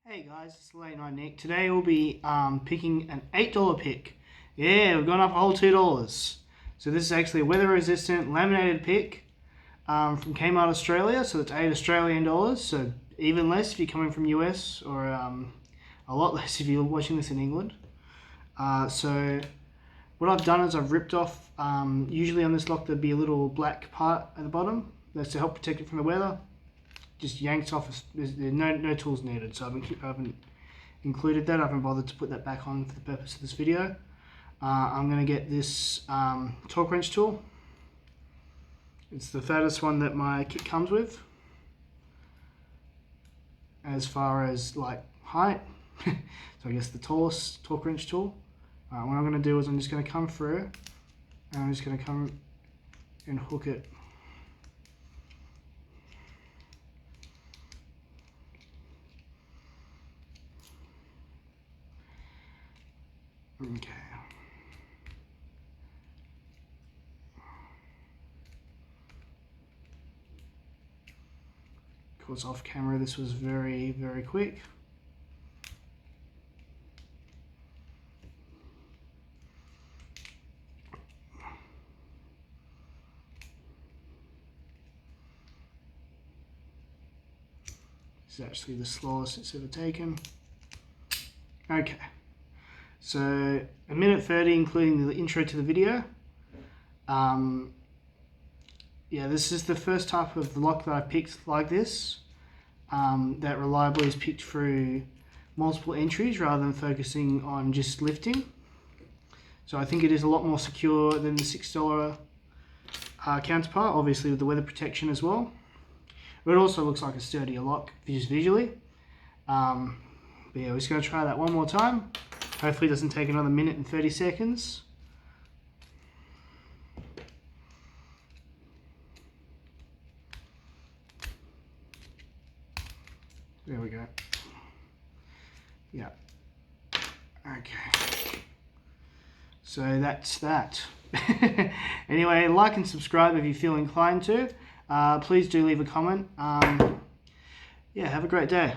Hey guys, it's Late Night Nick. Today we'll be picking an $8 pick. Yeah, we've gone up a whole $2. So this is actually a weather resistant laminated pick from Kmart Australia. So it's $8 Australian. So even less if you're coming from US, or a lot less if you're watching this in England. So what I've done is I've ripped off, usually on this lock there'd be a little black part at the bottom. That's to help protect it from the weather. Just yanked off. There's no tools needed, so I haven't included that. I haven't bothered to put that back on for the purpose of this video. I'm going to get this torque wrench tool. It's the fattest one that my kit comes with, as far as like height. So I guess the tallest torque wrench tool. What I'm going to do is I'm just going to come through, and I'm just going to come and hook it. Okay. Of course, off camera, this was very, very quick. This is actually the slowest it's ever taken. Okay. So 1:30, including the intro to the video. Yeah, this is the first type of lock that I picked like this, that reliably is picked through multiple entries rather than focusing on just lifting. So I think it is a lot more secure than the $6 counterpart, obviously with the weather protection as well. But it also looks like a sturdier lock just visually. But yeah, we're just going to try that one more time. Hopefully it doesn't take another 1:30 seconds. There we go. Yeah. Okay. So that's that. Anyway, like and subscribe if you feel inclined to. Please do leave a comment. Yeah, have a great day.